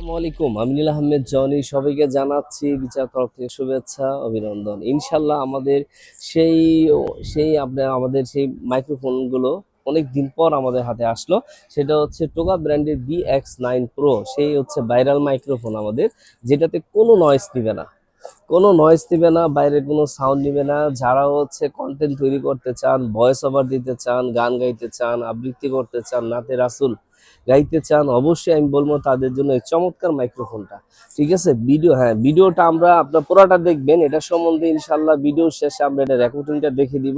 আসসালামু আলাইকুম, আমিনুল আহমেদ জনি। সবাইকে জানাচ্ছি বিচার তরফ থেকে শুভেচ্ছা, অভিনন্দন। ইনশাল্লাহ আমাদের সেই আমাদের সেই মাইক্রোফোনগুলো অনেক দিন পর আমাদের হাতে আসলো। সেটা হচ্ছে টোকা ব্র্যান্ডের BX9 Pro। সেই হচ্ছে ভাইরাল মাইক্রোফোন আমাদের, যেটাতে কোনো নয়েজ দিবে না, বাইরের কোনো সাউন্ড নিবে না। যারা হচ্ছে কন্টেন্ট তৈরি করতে চান, ভয়েস ওভার দিতে চান, গান গাইতে চান, আবৃত্তি করতে চান, নাতে রাসুল গাইতে চান, অবশ্যই আমি বলবো তাদের জন্য এই চমৎকার মাইক্রোফোনটা। ঠিক আছে, ভিডিওটা আমরা আপনার পুরোটা দেখবেন। এটা সম্বন্ধে ইনশাল্লাহ ভিডিও শেষে আমরা এটা রেকর্ডিংটা দেখে দিব,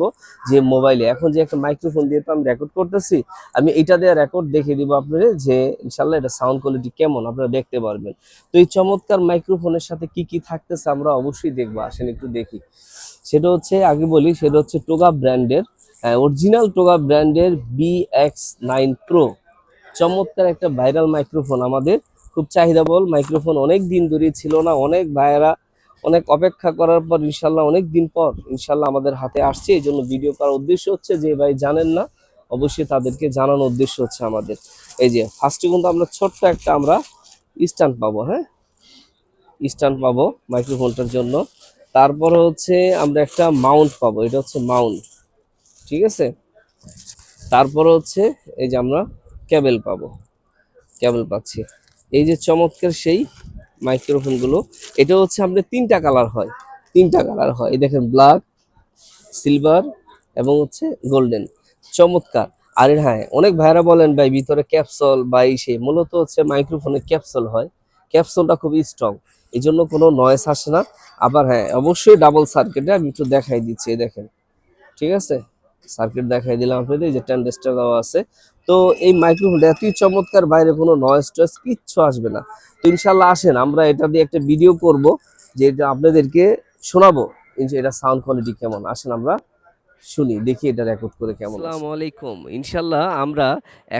যে মোবাইলে এখন যে একটা মাইক্রোফোন দিয়ে তো আমি রেকর্ড করতেছি, আমি এটা দিয়ে রেকর্ড দেখে দিব আপনাদের, যে ইনশাল্লাহ এটা সাউন্ড কোয়ালিটি কেমন আপনারা দেখতে পারবেন। তো এই চমৎকার মাইক্রোফোনের সাথে কি কি থাকতেছে আমরা অবশ্যই দেখবো, আসেন একটু দেখি। সেটা হচ্ছে, আগে বলি, সেটা হচ্ছে টোগা ব্র্যান্ডের, অরিজিনাল টোগা ব্র্যান্ডের BX9 Pro। চমৎকার একটা ভাইরাল মাইক্রোফোন, আমাদের খুব চাহিদাবল মাইক্রোফোন, অনেক দিন ধরে ছিল না। অনেক ভাইয়েরা অনেক অপেক্ষা করার পর ইনশাল্লাহ অনেক দিন পর ইনশাল্লাহ আমাদের হাতে আসছে। এই জন্য ভিডিও করার উদ্দেশ্য হচ্ছে, যে ভাই জানেন না অবশ্যই তাদেরকে জানানোর উদ্দেশ্য হচ্ছে আমাদের। এই যে ফার্স্টে কিন্তু আমরা ছোট্ট একটা আমরা স্ট্যান্ড পাবো, হ্যাঁ, স্ট্যান্ড পাবো মাইক্রোফোনটার জন্য। তারপরে হচ্ছে আমরা একটা মাউন্ট পাবো, এটা হচ্ছে মাউন্ট, ঠিক আছে। তারপরে হচ্ছে এই যে আমরা কেবল পাবো, কেবল পাচ্ছি। এই যে চমৎকার সেই মাইক্রোফোনগুলো, এটা হচ্ছে আপনার তিনটা কালার হয়, এই দেখেন, ব্ল্যাক, সিলভার এবং হচ্ছে গোল্ডেন। চমৎকার। আর হ্যাঁ, অনেক ভাইরা বলেন ভাই ভিতরে ক্যাপসুল বা সেই, মূলত হচ্ছে মাইক্রোফোনে ক্যাপসুল হয়, ক্যাপসুলটা খুবই স্ট্রং, এই জন্য কোনো নয়েস আসে না। আবার হ্যাঁ, অবশ্যই ডাবল সার্কিটে আমি একটু দেখাই দিচ্ছি, দেখেন, ঠিক আছে, সার্কিট দেখাই দিলাম আপনাদের, এই যে ট্রানজিস্টর দেওয়া আছে। তো এই মাইক্রোফোনটা এতই চমৎকার, বাইরে কোনো নয়েজ টয়েজ কিচ্ছু আসবে না। তো ইনশাল্লাহ আসেন আমরা এটা দিয়ে একটা ভিডিও করব, যে এটা আপনাদেরকে শোনাবো এটা সাউন্ড কোয়ালিটি কেমন। আসেন আমরা শুনি, দেখি এটা রেকর্ড করে কেমন। আসসালামু আলাইকুম, ইনশাল্লাহ আমরা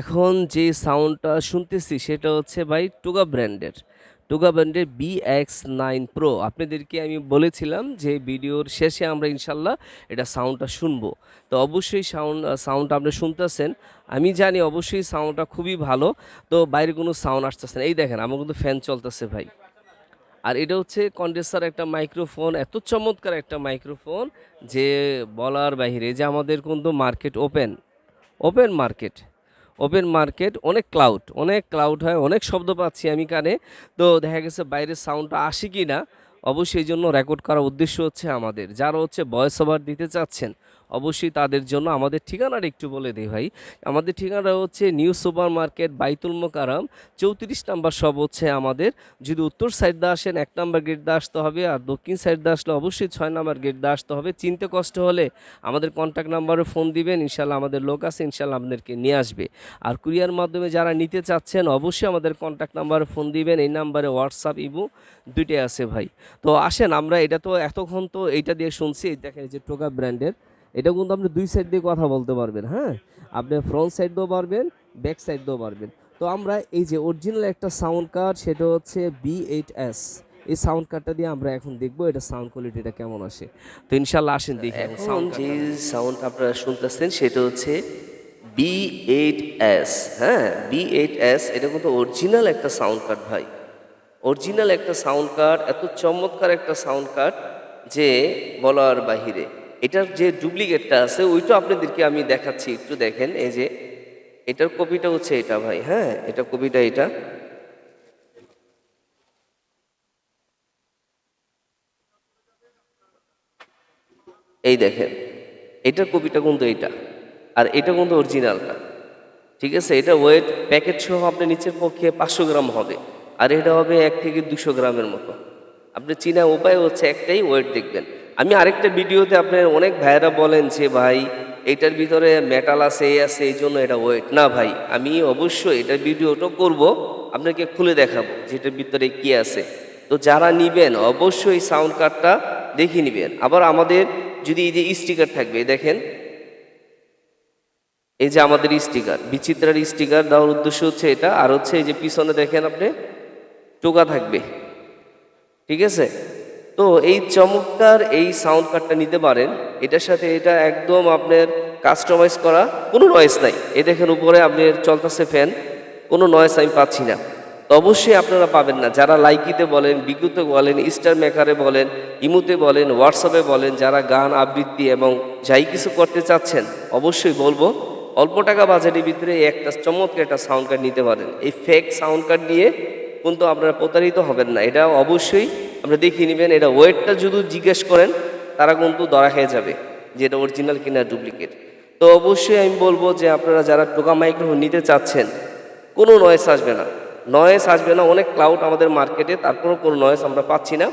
এখন যে সাউন্ডটা শুনতেছি সেটা হচ্ছে ভাই টোগা ব্র্যান্ডের BX9 Pro। আপনাদেরকে আমি বলেছিলাম যে ভিডিওর শেষে আমরা ইনশাল্লাহ এটা সাউন্ডটা শুনবো। তো অবশ্যই সাউন্ড আপনি শুনতেছেন, আমি জানি অবশ্যই সাউন্ডটা খুবই ভালো। তো বাইরে কোনো সাউন্ড আসতেছে না, এই দেখেন আমার কিন্তু ফ্যান চলতেছে ভাই। আর এটা হচ্ছে কন্ডেন্সার একটা মাইক্রোফোন, এত চমৎকার একটা মাইক্রোফোন যে বলার বাইরে। যে আমাদের কিন্তু মার্কেট ওপেন মার্কেট, অনেক ক্লাউড হয়, অনেক শব্দ পাচ্ছি আমি কানে। তো দেখা গেছে বাইরের সাউন্ডটা আসে কি না, অবশ্যই এই জন্য রেকর্ড করার উদ্দেশ্য হচ্ছে আমাদের। যারা হচ্ছে ভয়েস ওভার দিতে চাচ্ছেন অবশ্যই তাদের জন্য আমাদের ঠিকানাটা একটু বলে দিই ভাই। আমাদের ঠিকানা হচ্ছে নিউ সুপার মার্কেট, বাইতুল মোকাররম, 34 নাম্বার সব হচ্ছে আমাদের। যদি উত্তর সাইড দিয়ে আসেন 1 নাম্বার গেট দিয়ে আসতে হবে, আর দক্ষিণ সাইড দিয়ে আসলে অবশ্যই 6 নাম্বার গেট দিয়ে আসতে হবে। চিনতে কষ্ট হলে আমাদের কন্ট্যাক্ট নাম্বারে ফোন দিবেন, ইনশাল্লাহ আমাদের লোক আছে, ইনশাল্লাহ আপনাদেরকে নিয়ে আসবে। আর কুরিয়ার মাধ্যমে যারা নিতে চাচ্ছেন অবশ্যই আমাদের কন্ট্যাক্ট নাম্বারে ফোন দিবেন, এই নাম্বারে হোয়াটসঅ্যাপ ইমো দুইটাই আছে ভাই। তো আসেন আমরা, এটা তো এতক্ষণ তো এইটা দিয়ে শুনছি, দেখেন যে টোকা ব্র্যান্ডের, এটা কিন্তু আপনি দুই সাইড দিয়ে কথা বলতে পারবেন, হ্যাঁ, আপনি ফ্রন্ট সাইড দিয়েও পারবেন, ব্যাক সাইড দিয়েও পারবেন। তো আমরা এই যে অরিজিনাল একটা সাউন্ড কার্ড, সেটা হচ্ছে B8S, এই সাউন্ড কার্ডটা দিয়ে আমরা এখন দেখবো এটা সাউন্ড কোয়ালিটিটা কেমন আসে। তো ইনশাল্লাহ আসেন দেখি। এখন যে সাউন্ড আপনারা শুনতেছেন সেটা হচ্ছে B8S, হ্যাঁ, B8S, এটা কিন্তু অরিজিনাল একটা সাউন্ড কার্ড ভাই, অরিজিনাল একটা সাউন্ড কার্ড, এত চমৎকার একটা সাউন্ড কার্ড যে বলার বাহিরে। এটার যে ডুপ্লিকেটটা আছে ওইটা আপনাদেরকে আমি দেখাচ্ছি, একটু দেখেন। এই যে এটার কপিটা হচ্ছে এটা ভাই, হ্যাঁ, এটা কপিটা, এটা এই দেখেন, এটার কপিটা কিন্তু এটা, আর এটা কিন্তু অরিজিনালটা, ঠিক আছে। এটা ওয়েট প্যাকেট সহ আপনার নিচের পক্ষে 500 গ্রাম হবে, আর এটা হবে 1 থেকে 200 গ্রামের মতো। আপনি চিনা উপায় হচ্ছে একটাই, ওয়েট দেখবেন। আমি আরেকটা ভিডিওতে আপনার অনেক ভাইয়েরা বলেন যে ভাই এটার ভিতরে মেটাল আছে, এই আছে, এই জন্য এটা ওয়েট না ভাই। আমি অবশ্যই এটার ভিডিওটা করব, আপনাকে খুলে দেখাবো যে এটার ভিতরে কি আছে। তো যারা নিবেন অবশ্যই সাউন্ড কার্ডটা দেখে নিবেন। আবার আমাদের যদি এই যে স্টিকার থাকবে, দেখেন, এই যে আমাদের স্টিকার, বিচিত্রার স্টিকার দেওয়ার উদ্দেশ্য হচ্ছে এটা। আর হচ্ছে এই যে পিছনে দেখেন আপনি টোকা থাকবে, ঠিক আছে। তো এই চমৎকার এই সাউন্ড কার্ডটা নিতে পারেন, এটার সাথে এটা একদম আপনার কাস্টমাইজ করা, কোনো নয়েস নাই। এই দেখেন উপরে আপনার চলতেছে ফ্যান, কোনো নয়েস আমি পাচ্ছি না। তো তো অবশ্যই আপনারা পাবেন না। যারা লাইকিতে বলেন, বিগুতে বলেন, স্টার মেকারে বলেন, ইমুতে বলেন, হোয়াটসঅ্যাপে বলেন, যারা গান আবৃত্তি এবং যাই কিছু করতে চাচ্ছেন, অবশ্যই বলবো অল্প টাকা বাজেটের ভিতরে একটা চমৎকার একটা সাউন্ড কার্ড নিতে পারেন। এই ফেক সাউন্ড কার্ড নিয়ে কিন্তু আপনারা প্রতারিত হবেন না। এটা অবশ্যই আপনারা দেখিয়ে নেবেন। এটা ওয়েটটা যদি জিজ্ঞেস করেন তারা কিন্তু ধরা খেয়ে যাবে যে এটা অরিজিনাল কিনা ডুপ্লিকেট। তো অবশ্যই আমি বলবো যে আপনারা যারা টোকা মাইক্রোফোন নিতে চাচ্ছেন, কোনো নয়েস আসবে না, নয়েস আসবে না। অনেক ক্লাউড আমাদের মার্কেটে, তারপরেও কোনো নয়েস আমরা পাচ্ছি না,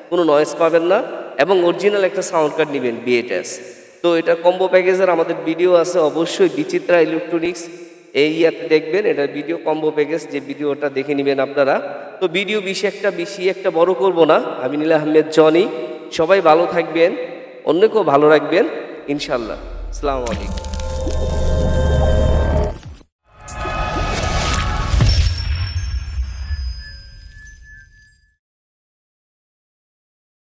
কোনো নয়েস পাবেন না। এবং অরিজিনাল একটা সাউন্ড কার্ড নেবেন বিএটএস। তো এটা কম্বো প্যাকেজের আমাদের ভিডিও আছে, অবশ্যই বিচিত্রা ইলেকট্রনিক্স এই ইয়াতে দেখবেন, এটা ভিডিও কম্বো প্যাকেজ, যে ভিডিওটা দেখে নেবেন আপনারা। তো ভিডিও বেশি একটা বড় করব না। আমি নীলা আহমেদ জনি, সবাই ভালো থাকবেন, অন্যকেও ভালো রাখবেন ইনশাল্লাহ। আসসালামু আলাইকুম।